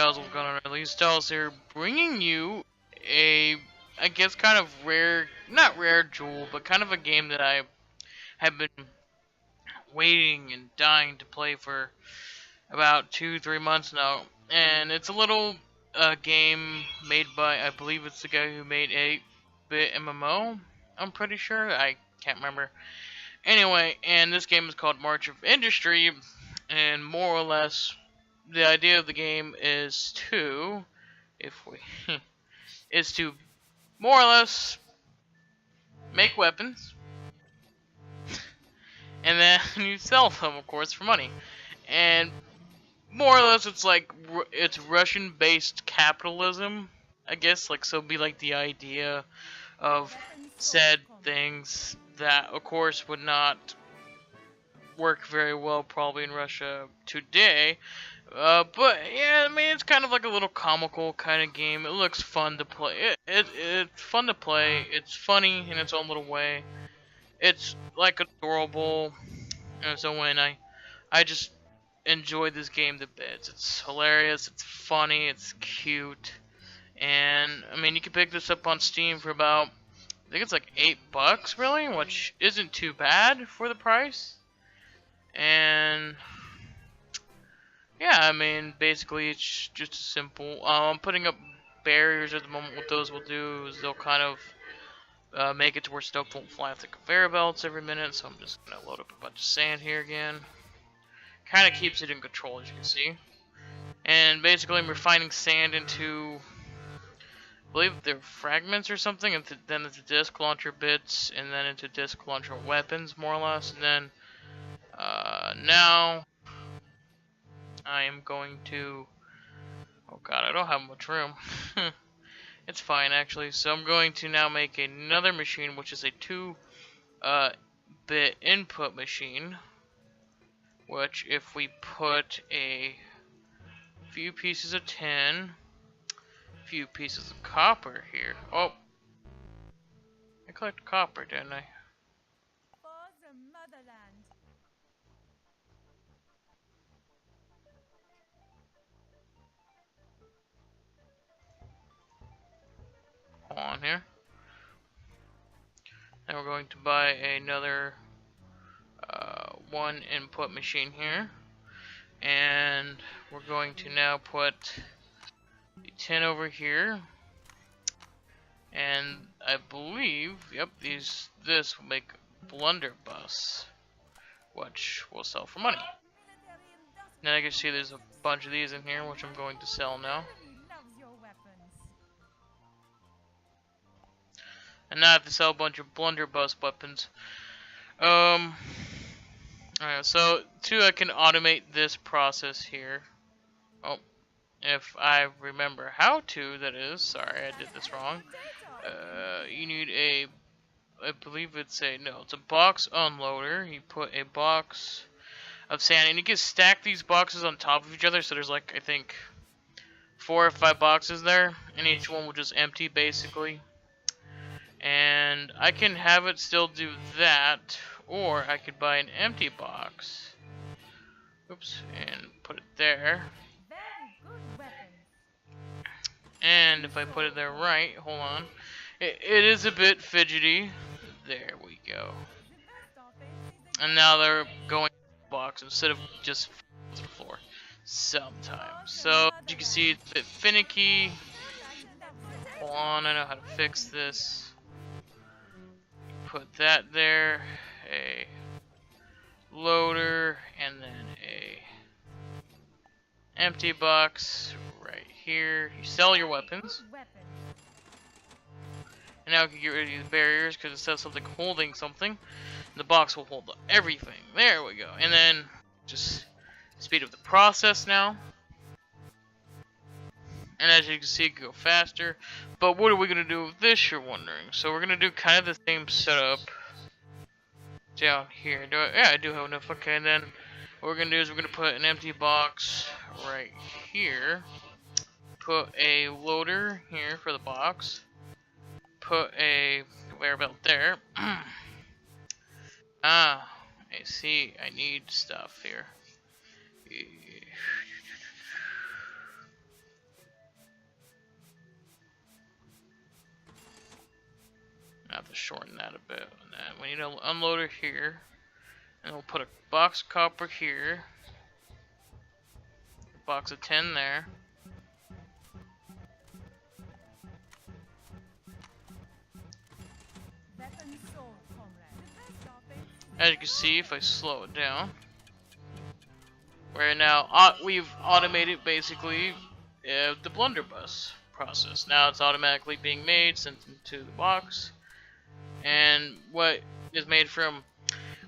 guys, what's going on? Styles here, bringing you a, I guess, kind of rare, not rare jewel, but kind of a game that I have been waiting and dying to play for about 2-3 months now. And it's a little game made by, I believe it's the guy who made 8-Bit MMO. I'm pretty sure, I can't remember. Anyway, and this game is called March of Industry, and more or less, the idea of the game is to, is to more or less make weapons, and then you sell them, of course, for money. And more or less, it's like it's Russian-based capitalism, I guess. Like, so it'd be like the idea of said things that, of course, would not work very well probably in Russia today. But yeah, I mean, it's kind of like a little comical kind of game. It looks fun to play. It's fun to play. It's funny in its own little way. It's like adorable in its own way, and I just enjoy this game to bits. It's hilarious. It's funny. It's cute. And I mean, you can pick this up on Steam for about, I think it's like $8 really, which isn't too bad for the price. And yeah, I mean, basically it's just simple. I'm putting up barriers at the moment. What those will do is they'll kind of make it to where stuff won't fly off the conveyor belts every minute. So I'm just gonna load up a bunch of sand here again. Kind of keeps it in control, as you can see. And basically I'm refining sand into, I believe they're fragments or something, and then into disc launcher bits, and then into disc launcher weapons, more or less. And then now I am going to, oh god, I don't have much room. It's fine actually. So I'm going to now make another machine, which is a 2-bit input machine, which if we put a few pieces of tin, a few pieces of copper here. Oh, I collected copper, didn't I? For the motherland. Hold on here. Now we're going to buy another one input machine here, and we're going to now put the tin over here, and I believe, yep, this will make blunderbuss, which we'll sell for money. Now I can see there's a bunch of these in here, which I'm going to sell now. And now I have to sell a bunch of blunderbuss weapons. Alright, so I can automate this process here. Oh, if I remember how to, that is. Sorry, I did this wrong. You need a, I believe it's a box unloader. You put a box of sand, and you can stack these boxes on top of each other. So there's like, I think, 4 or 5 boxes there, and each one will just empty basically. And I can have it still do that, or I could buy an empty box. Oops, and put it there. And if I put it there right, hold on. It is a bit fidgety. There we go. And now they're going to the box instead of just to the floor sometimes. So as you can see, it's a bit finicky. Hold on, I know how to fix this. Put that there, a loader, and then a empty box right here. You sell your weapons. And now you can get rid of these barriers because it says something holding something. The box will hold everything. There we go. And then just speed up the process now. And as you can see, it can go faster. But what are we going to do with this, you're wondering? So we're going to do kind of the same setup down here. Yeah, I do have enough. Okay, and then what we're going to do is we're going to put an empty box right here. Put a loader here for the box. Put a conveyor belt there. I see. I need stuff here. have to shorten that a bit. And then we need an unloader here. And we'll put a box of copper here. A box of 10 there. Weapon sold, comrade. The best offense is As you can see, if I slow it down, where now we've automated basically the blunderbuss process. Now it's automatically being made, sent into the box, and what is made from,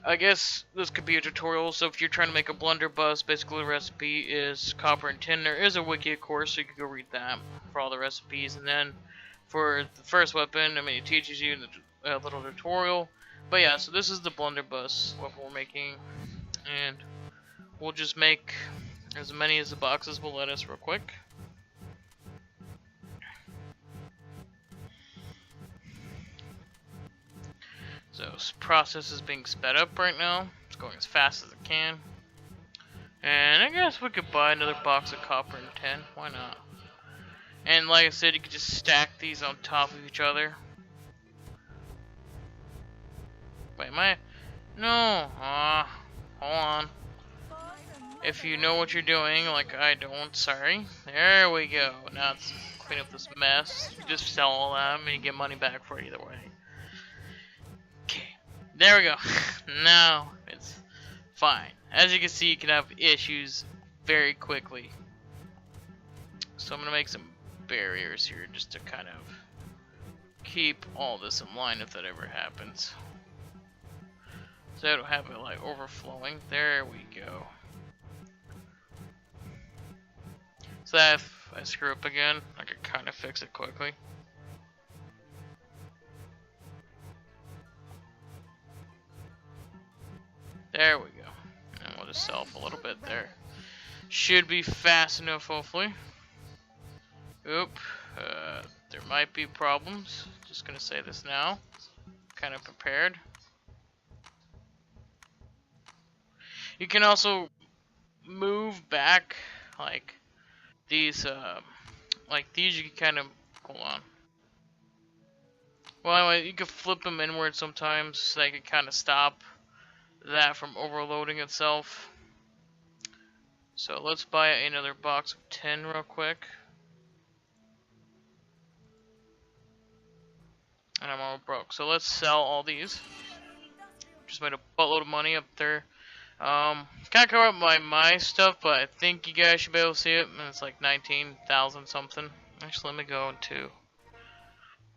I guess this could be a tutorial. So if you're trying to make a blunderbuss, basically the recipe is copper and tin. There is a wiki, of course, so you can go read that for all the recipes. And then for the first weapon, I mean, it teaches you in the little tutorial. But yeah, so this is the blunderbuss weapon we're making, and we'll just make as many as the boxes will let us real quick. So this process is being sped up right now. It's going as fast as it can. And I guess we could buy another box of copper and tin. Why not? And like I said, you could just stack these on top of each other. Wait, am I? No. Hold on. If you know what you're doing, like I don't, sorry. There we go. Now let's clean up this mess. You just sell all that and you get money back for it either way. Okay. There we go. Now it's fine. As you can see, you can have issues very quickly. So I'm going to make some barriers here just to kind of keep all this in line if that ever happens. So I don't have it like overflowing. There we go. So that if I screw up again, I can kind of fix it quickly. There we go. And we'll just sell up a little bit there. Should be fast enough, hopefully. Oop. There might be problems. Just gonna say this now. Kind of prepared. You can also move back like these you can kind of hold on. Well, anyway, you can flip them inward sometimes so they can kind of stop that from overloading itself. So let's buy another box of 10 real quick. And I'm all broke. So let's sell all these. Just made a buttload of money up there. Can't cover up my stuff, but I think you guys should be able to see it. And it's like 19,000 something. Actually, let me go into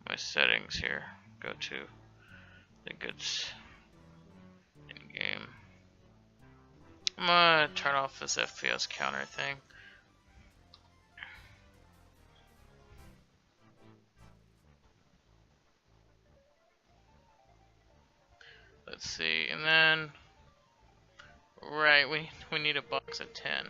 my settings here. Go to, I think it's in game. I'm gonna turn off this FPS counter thing. Let's see, and then right, we need a box of 10.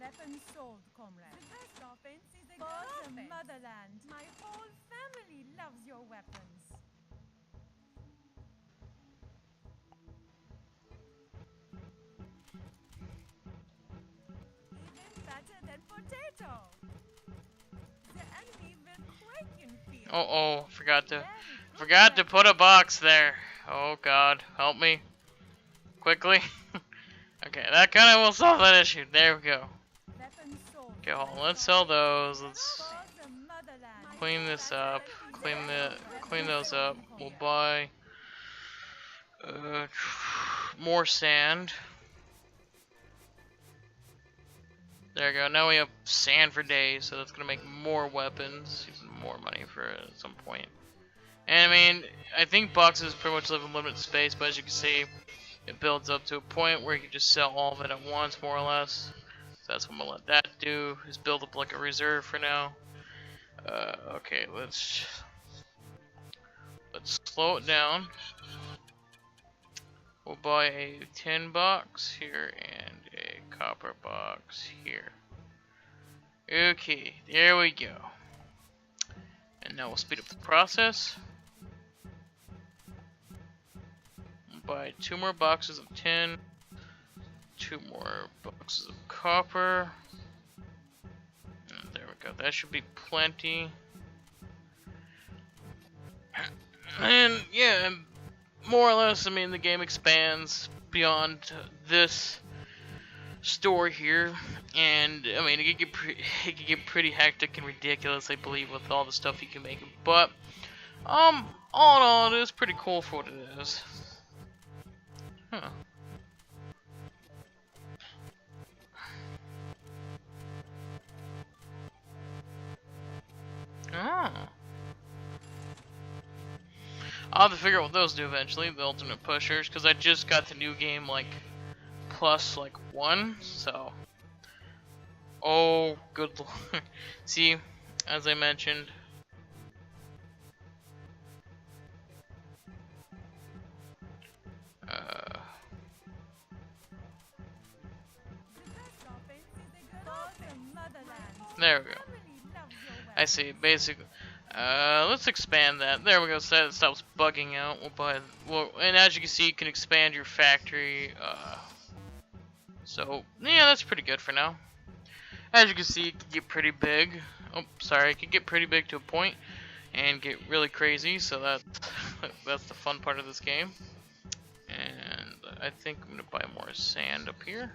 weapon sold, comrade. The best offense is a for the motherland. My whole family loves your weapons. Even better than potato. The enemy will quake in fear. Oh, forgot to put a box there. Oh God, help me quickly. Okay, that kind of will solve that issue. There we go. Okay, hold on. Let's sell those. Let's clean this up. Clean those up. We'll buy more sand. There we go. Now we have sand for days, so that's gonna make more weapons, even more money for it at some point. And I mean, I think boxes pretty much live in limited space, but as you can see, it builds up to a point where you can just sell all of it at once, more or less. So that's what I'm gonna let that do, is build up like a reserve for now. Okay, let's slow it down. We'll buy a tin box here and a copper box here. Okay, there we go. And now we'll speed up the process. buy 2 more boxes of tin, 2 more boxes of copper. And there we go. That should be plenty. And yeah, more or less, I mean, the game expands beyond this store here, and I mean, it could get pretty hectic and ridiculous, I believe, with all the stuff you can make. But all in all, it is pretty cool for what it is. Huh. Oh. I'll have to figure out what those do eventually, the ultimate pushers, because I just got the new game like plus like 1, so oh good lord. See, as I mentioned, there we go. I see. Basically, let's expand that. There we go. So that stops bugging out. And as you can see, you can expand your factory. So yeah, that's pretty good for now. As you can see, it can get pretty big. Oh, sorry, it can get pretty big to a point and get really crazy. So that's the fun part of this game. And I think I'm gonna buy more sand up here.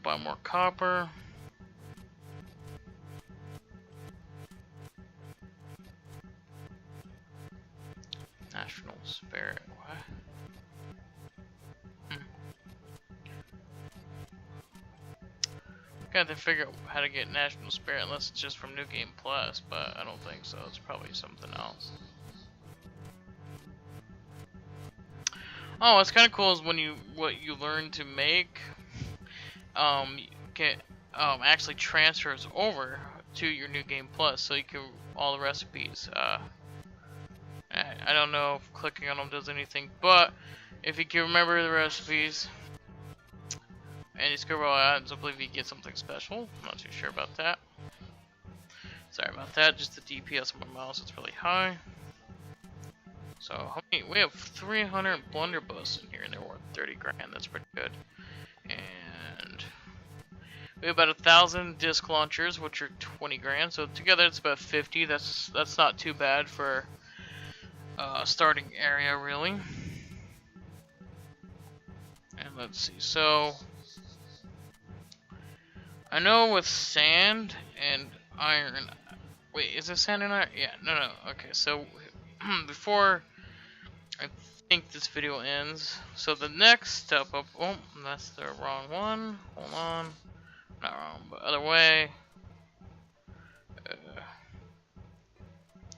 Buy more copper. National Spirit. What? Got to figure out how to get National Spirit unless it's just from New Game Plus, but I don't think so. It's probably something else. Oh, what's kind of cool is when what you learn to make, actually transfers over to your New Game Plus, so you can all the recipes. I don't know if clicking on them does anything, but if you can remember the recipes and you scroll out, I believe you get something special. I'm not too sure about that. Sorry about that. Just the DPS on my mouse, it's really high. So how many? We have 300 blunderbuss in here, and they're worth 30 grand. That's pretty good. And we have about 1,000 disc launchers, which are 20 grand. So together it's about 50. That's not too bad for starting area, really. And let's see. So I know with sand and iron. Wait, is it sand and iron? Yeah. No. Okay. So before I think this video ends, so the next step up. Oh, that's the wrong one. Hold on. Not wrong, but other way.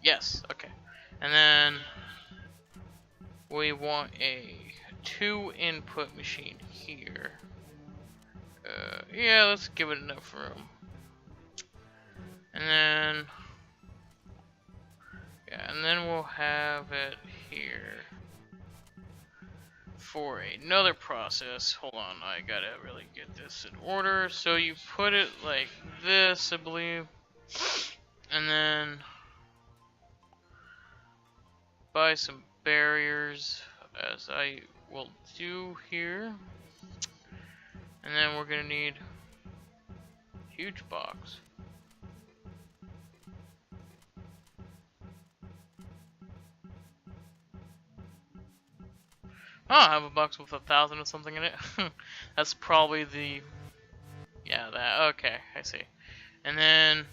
Yes. Okay. And then we want a 2-input machine here. Yeah, let's give it enough room. And then we'll have it here for another process. Hold on, I gotta really get this in order. So you put it like this, I believe, and then buy some barriers, as I will do here. And then we're gonna need a huge box. Oh, I have a box with 1,000 or something in it. That's probably the... Yeah, that... Okay, I see. And then...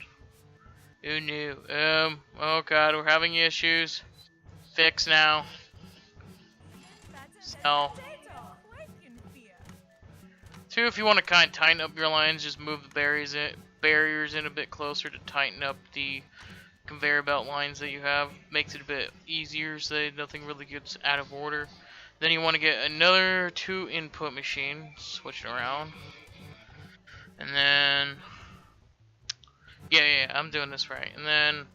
Who knew? Oh god, we're having issues. Fix now. Sell. 2, if you want to kind of tighten up your lines, just move the barriers in a bit closer to tighten up the conveyor belt lines that you have. Makes it a bit easier so that nothing really gets out of order. Then you want to get another 2-input machine, switch it around. And then, yeah, I'm doing this right. And then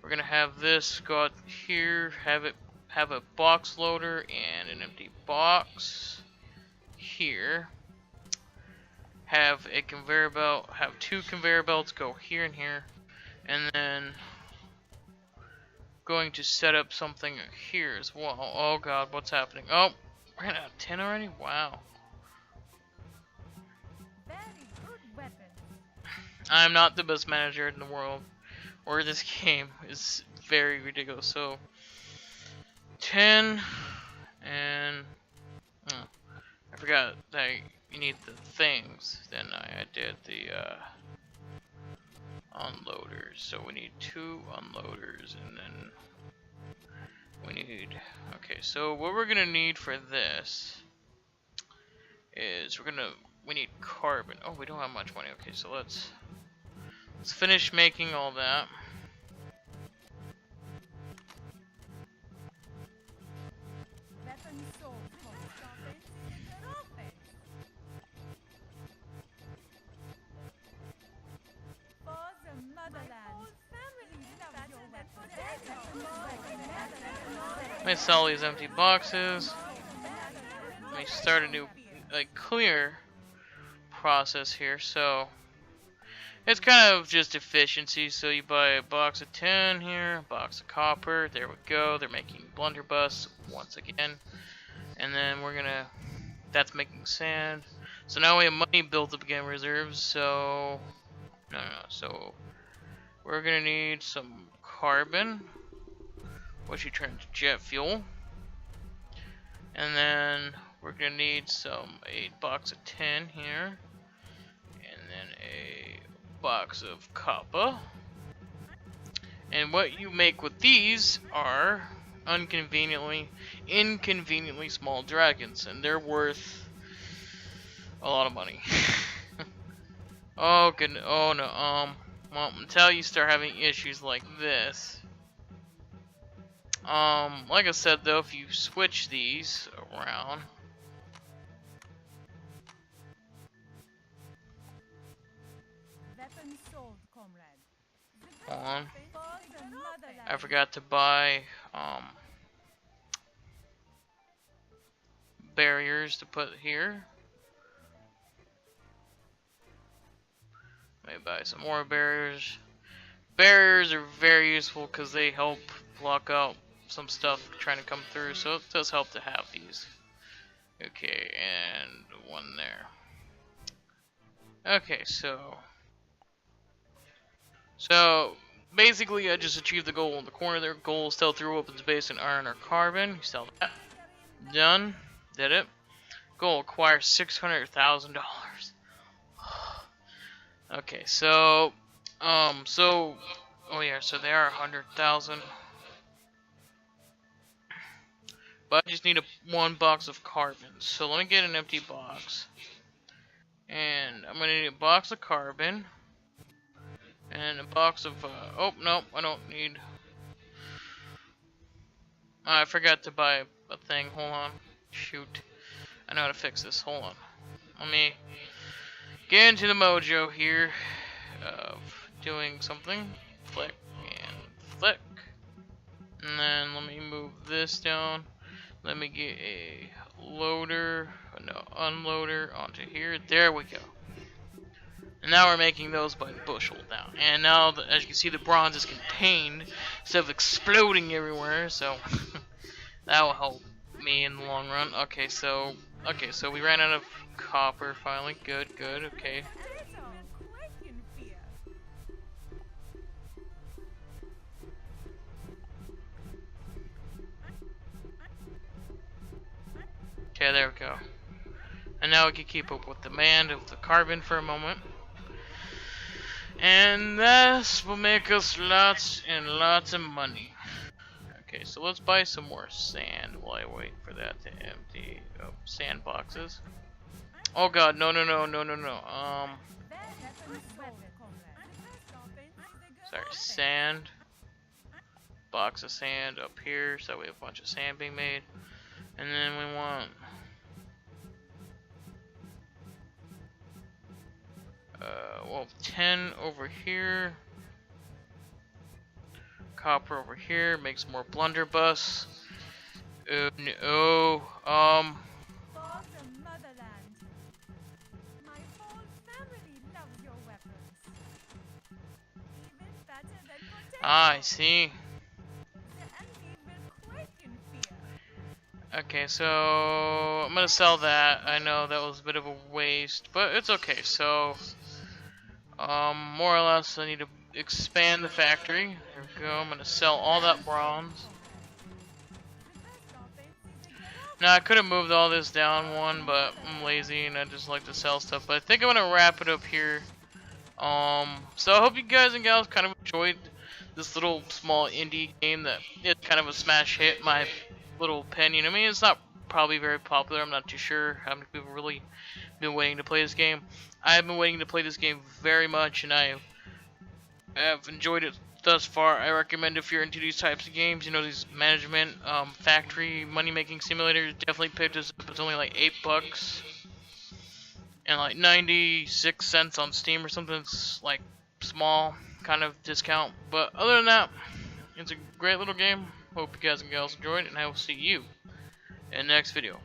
we're gonna have this go out here, have a box loader and an empty box here. have a conveyor belt, have 2 conveyor belts go here and here, and then going to set up something here as well. Oh god, what's happening? Oh, ran out of tin already? Wow. Very good weapon. I'm not the best manager in the world, or this game is very ridiculous. So 10 and I forgot that you need the things. Then I did the unloaders. So we need 2 unloaders, and then we need. Okay, so what we're gonna need for this is we need carbon. Oh, we don't have much money. Okay, so let's finish making all that. Weapon sold. First offense is a good offense. For the motherland. My whole family loves your weapons. Let me sell these empty boxes. Let me start a new, clear process here. So it's kind of just efficiency. So you buy a box of tin here, a box of copper. There we go. They're making blunderbuss once again. And then that's making sand. So now we have money built up again, reserves. So, no. So we're gonna need some carbon, which you turn to jet fuel. And then we're gonna need a box of tin here, and then a box of copper. And what you make with these are inconveniently small dragons, and they're worth a lot of money. Oh goodness, oh no, well, until you start having issues like this. Like I said though, if you switch these around, Weapon sold, comrade. hold on. For the motherland. I forgot to buy barriers to put here. Let me buy some more barriers. Barriers are very useful because they help block out some stuff trying to come through, so it does help to have these. Okay, and one there. Okay, so basically I just achieved the goal in the corner there. Goal is sell through open space and iron or carbon. You sell that. Done. Did it. Goal, acquire $600,000. Okay, so oh yeah, so they are 100,000. But I just need one box of carbon. So let me get an empty box. And I'm gonna need a box of carbon. And a box of, oh, no, I don't need. I forgot to buy a thing. Hold on. Shoot. I know how to fix this. Hold on. Let me get into the mojo here of doing something. Flick and flick. And then let me move this down. Let me get a loader, no, unloader onto here. There we go. And now we're making those by the bushel now. And now, as you can see, the bronze is contained instead of exploding everywhere. So that will help me in the long run. Okay, so we ran out of copper finally. Good. Okay. Okay, there we go. And now we can keep up with demand of the carbon for a moment. And this will make us lots and lots of money. Okay, so let's buy some more sand while I wait for that to empty. Oh, sand boxes. Oh god, no. Sorry, sand. Box of sand up here, so we have a bunch of sand being made. And then we want well, 10 over here, copper over here, makes more blunderbuss. No, Ah, I see. The enemy will quake in fear. Okay, so I'm gonna sell that. I know that was a bit of a waste, but it's okay. So, more or less, I need to expand the factory. There we go. I'm gonna sell all that bronze. The best offense is a good Now I could have moved all this down one, but I'm lazy and I just like to sell stuff. But I think I'm gonna wrap it up here. So I hope you guys and gals kind of enjoyed this little small indie game that is kind of a smash hit, in my little opinion. I mean, it's not probably very popular. I'm not too sure how many people really been waiting to play this game. I've been waiting to play this game very much, and I have enjoyed it thus far. I recommend if you're into these types of games, you know, these management, factory, money-making simulators, definitely pick this up. It's only like $8 and like 96 cents on Steam or something. It's like small kind of discount, but other than that, it's a great little game. Hope you guys and gals enjoyed it, and I will see you in the next video.